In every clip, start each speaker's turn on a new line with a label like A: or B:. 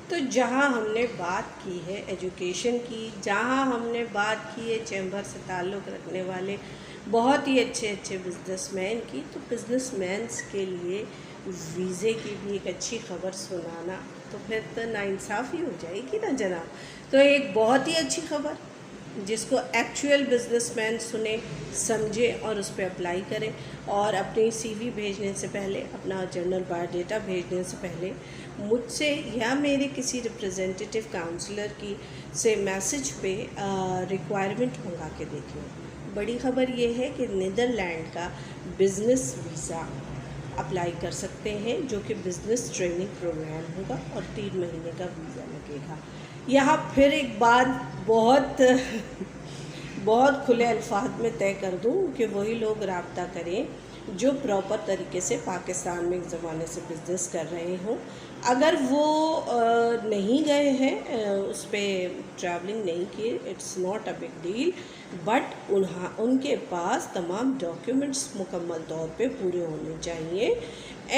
A: تو جہاں ہم نے بات کی ہے ایجوکیشن کی، جہاں ہم نے بات کی ہے چیمبر سے تعلق رکھنے والے بہت ہی اچھے بزنس مین کی، تو بزنس مینس کے لیے ویزے کی بھی ایک اچھی خبر سنانا تو پھر تو ناانصافی ہو جائے گی نا جناب۔ تو ایک بہت ہی اچھی خبر جس کو ایکچوئل بزنس مین سنے، سمجھے اور اس پہ اپلائی کریں، اور اپنی سی وی بھیجنے سے پہلے، اپنا جنرل بایو ڈیٹا بھیجنے سے پہلے مجھ سے یا میرے کسی ریپریزنٹیٹیو کاؤنسلر کی سے میسج پہ ریکوائرمنٹ منگا کے دیکھیں۔ بڑی خبر یہ ہے کہ نیدرلینڈ کا بزنس ویزا اپلائی کر سکتے ہیں، جو کہ بزنس ٹریننگ پروگرام ہوگا اور 3 مہینے کا ویزا لگے گا۔ یہاں پھر ایک بات بہت کھلے الفاظ میں طے کر دوں کہ وہی لوگ رابطہ کریں جو پراپر طریقے سے پاکستان میں ایک زمانے سے بزنس کر رہے ہوں۔ اگر وہ نہیں گئے ہیں، اس پہ ٹریولنگ نہیں کی، it's not a big deal, but ان کے پاس تمام ڈاکیومنٹس مکمل طور پہ پورے ہونے چاہیے۔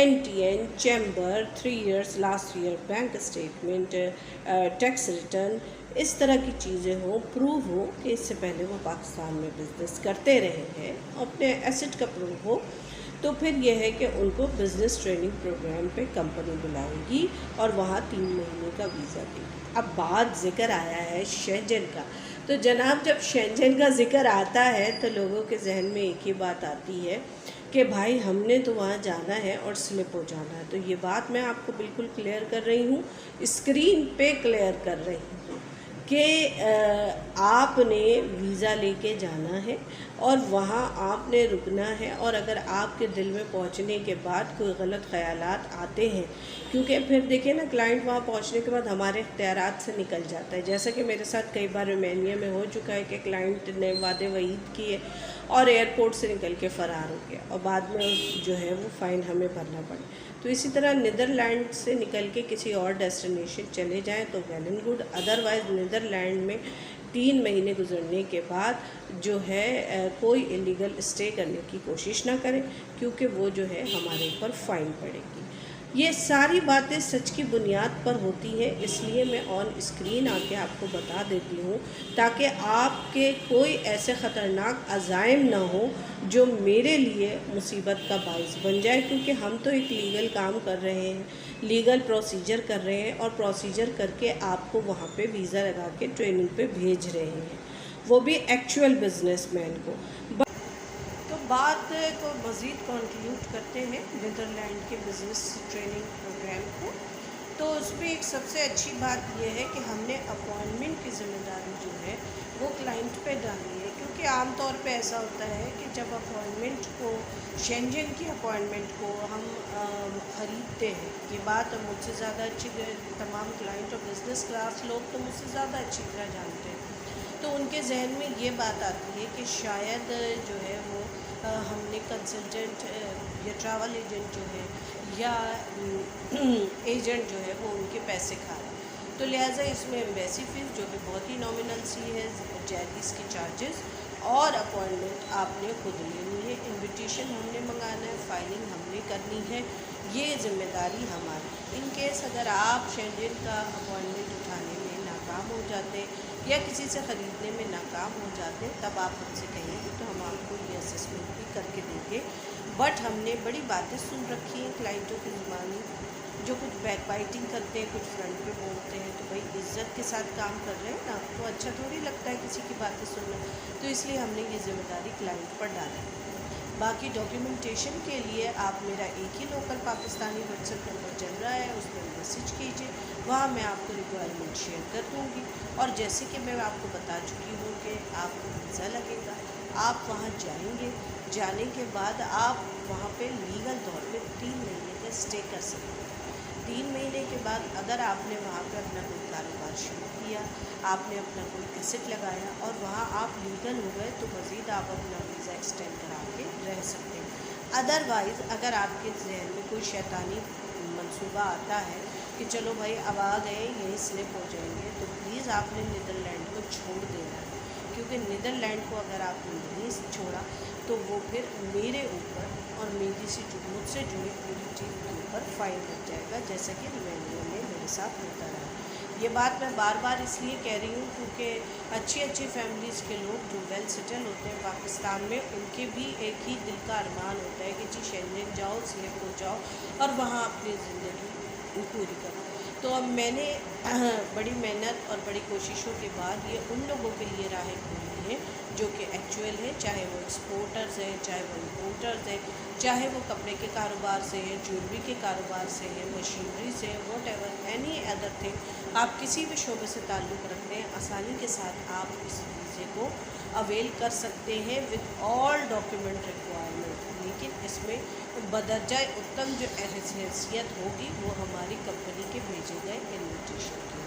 A: NTN، chamber, 3 years last year bank statement, tax return, اس طرح کی چیزیں ہوں، پروو ہو کہ اس سے پہلے وہ پاکستان میں بزنس کرتے رہے ہیں، اپنے ایسٹ کا پروو ہو، تو پھر یہ ہے کہ ان کو بزنس ٹریننگ پروگرام پہ کمپنی بلائے گی اور وہاں 3 مہینے کا ویزا دے گی۔ اب بات ذکر آیا ہے شینجن کا، تو جناب جب شینجن کا ذکر آتا ہے تو لوگوں کے ذہن میں ایک ہی بات آتی ہے کہ بھائی ہم نے تو وہاں جانا ہے اور سلپ ہو جانا ہے۔ تو یہ بات میں آپ کو بالکل کلیئر کر رہی ہوں، اسکرین پہ کلیئر کر رہی ہوں کہ آپ نے ویزا لے کے جانا ہے اور وہاں آپ نے رکنا ہے، اور اگر آپ کے دل میں پہنچنے کے بعد کوئی غلط خیالات آتے ہیں، کیونکہ پھر دیکھیں نا کلائنٹ وہاں پہنچنے کے بعد ہمارے اختیارات سے نکل جاتا ہے، جیسا کہ میرے ساتھ کئی بار رومانیہ میں ہو چکا ہے کہ کلائنٹ نے وعدے وعید کیے اور ایئرپورٹ سے نکل کے فرار ہو گیا اور بعد میں جو ہے وہ فائن ہمیں بھرنا پڑے۔ تو اسی طرح نیدرلینڈ سے نکل کے کسی اور ڈیسٹینیشن چلے جائیں تو well and good, otherwise Netherland میں 3 مہینے گزرنے کے بعد جو ہے کوئی الیگل اسٹے کرنے کی کوشش نہ کریں، کیونکہ وہ جو ہے ہمارے اوپر فائن پڑے گی۔ یہ ساری باتیں سچ کی بنیاد پر ہوتی ہیں، اس لیے میں آن اسکرین آ کے آپ کو بتا دیتی ہوں تاکہ آپ کے کوئی ایسے خطرناک عزائم نہ ہوں جو میرے لیے مصیبت کا باعث بن جائے، کیونکہ ہم تو ایک لیگل کام کر رہے ہیں، لیگل پروسیجر کر رہے ہیں، اور پروسیجر کر کے آپ کو وہاں پہ ویزا لگا کے ٹریننگ پہ بھیج رہے ہیں، وہ بھی ایکچوئل بزنس مین کو۔ تو بات کو مزید کنکلیوڈ کرتے ہیں نیدرلینڈ کے بزنس ٹریننگ پروگرام کو، تو اس میں ایک سب سے اچھی بات یہ ہے کہ ہم نے اپوائنٹمنٹ کی ذمہ داری جو ہے وہ کلائنٹ پہ ڈالی ہے، کیونکہ عام طور پہ ایسا ہوتا ہے کہ جب اپوائنٹمنٹ کو، شینجن کی اپوائنٹمنٹ کو ہم خریدتے ہیں، یہ بات مجھ سے زیادہ اچھی، تمام کلائنٹ اور بزنس کلاس لوگ تو مجھ سے زیادہ اچھی طرح جانتے ہیں، تو ان کے ذہن میں یہ بات آتی ہے کہ شاید جو ہے وہ ہم نے کنسلٹنٹ یا ٹریول ایجنٹ جو ہے یا ایجنٹ جو ہے وہ ان کے پیسے کھا رہے ہیں، تو لہٰذا اس میں ایمبیسی فیس جو کہ بہت ہی نامنل سی ہے، جیلیز کی چارجز، اور اپوائنٹمنٹ آپ نے خود لینی ہے، انویٹیشن ہم نے منگانا ہے، فائلنگ ہم نے کرنی ہے، یہ ذمہ داری ہماری۔ ان کیس اگر آپ شینجن کا اپوائنٹمنٹ اٹھانے میں ناکام ہو جاتے یا کسی سے خریدنے میں ناکام ہو جاتے، تب آپ ہم سے کہیں گے تو ہم آپ کو یہ اسسمنٹ بھی کر کے دیں گے، بٹ ہم نے بڑی باتیں سن رکھی ہیں کلائنٹوں کی زبانی، جو کچھ بیک بائٹنگ کرتے ہیں، کچھ فرنٹ پہ بولتے ہیں، تو بھائی عزت کے ساتھ کام کر رہے ہیں نا، تو اچھا تھوڑی لگتا ہے کسی کی باتیں سننا، تو اس لیے ہم نے یہ ذمہ داری کلائنٹ پر ڈالی۔ باقی ڈاکیومنٹیشن کے لیے آپ میرا ایک ہی local Pakistani WhatsApp number چل رہا ہے، اس میں میسج کیجیے، وہاں میں آپ کو ریکوائرمنٹ شیئر کر دوں گی، اور جیسے کہ میں آپ کو بتا چکی ہوں کہ آپ کو ویزا لگے گا، آپ وہاں جائیں گے، جانے کے بعد آپ وہاں پہ لیگل طور پہ 3 مہینے کا اسٹے کر سکتے ہیں۔ 3 مہینے کے بعد اگر آپ نے وہاں پہ اپنا کوئی کاروبار شروع کیا، آپ نے اپنا کوئی ایسٹ لگایا اور وہاں آپ لیگل ہو گئے، تو مزید آپ اپنا ویزا ایکسٹینڈ کرا کے رہ سکتے ہیں۔ ادروائز اگر آپ کے ذہن میں کوئی شیطانی منصوبہ آتا ہے کہ چلو بھائی اب آ گئے یہیں سلپ ہو جائیں گے، تو پلیز آپ نے نیدرلینڈ کو چھوڑ دینا ہے، کیونکہ نیدرلینڈ کو اگر آپ نے نہیں چھوڑا تو وہ پھر میرے اوپر اور مجھ سے جڑی پوری ٹیم کے اوپر فائن لگ جائے گا، جیسا کہ رومانیہ میں میرے ساتھ ہوتا رہا۔ یہ بات میں بار بار اس لیے کہہ رہی ہوں کیونکہ اچھی فیملیز کے لوگ جو ویل سیٹل ہوتے ہیں پاکستان میں، ان کے بھی ایک ہی دل کا ارمان ہوتا ہے کہ جی شینجن جاؤ، سلیپ ہو جاؤ اور وہاں اپنی زندگی پوری کرو۔ تو اب میں نے بڑی محنت اور بڑی کوششوں کے بعد یہ ان لوگوں کے لیے راہیں کھولی ہیں جو کہ ایکچوئل ہیں، چاہے وہ ایکسپورٹرز ہیں، چاہے وہ امپورٹرز ہیں، چاہے وہ کپڑے کے کاروبار سے ہیں، جیولری کے کاروبار سے ہیں، مشینری سے ہیں، what ever any other thing, آپ کسی بھی شعبے سے تعلق رکھتے ہیں، آسانی کے ساتھ آپ اس ویزے کو اویل کر سکتے ہیں وتھ آل ڈاکیومنٹ ریکوائرمنٹ۔ لیکن اس میں بدرجہ اتم جو حیثیت ہوگی وہ ہماری کمپنی کے بھیجے گئے انویٹیشن کی